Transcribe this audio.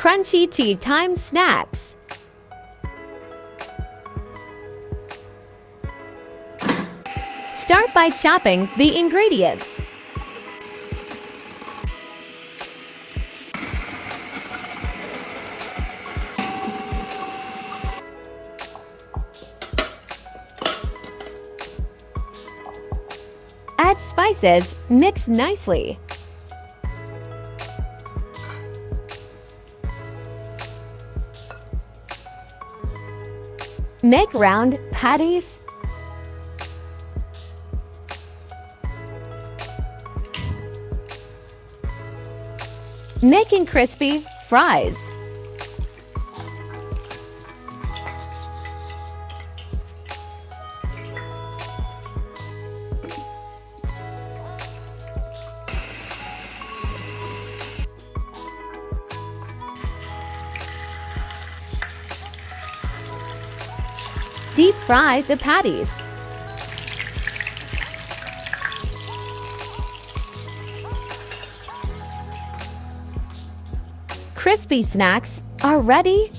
Crunchy tea time snacks. Start by chopping the ingredients. Add spices, mix nicely. Make round patties. Making crispy fries. Deep fry the patties. Crispy snacks are ready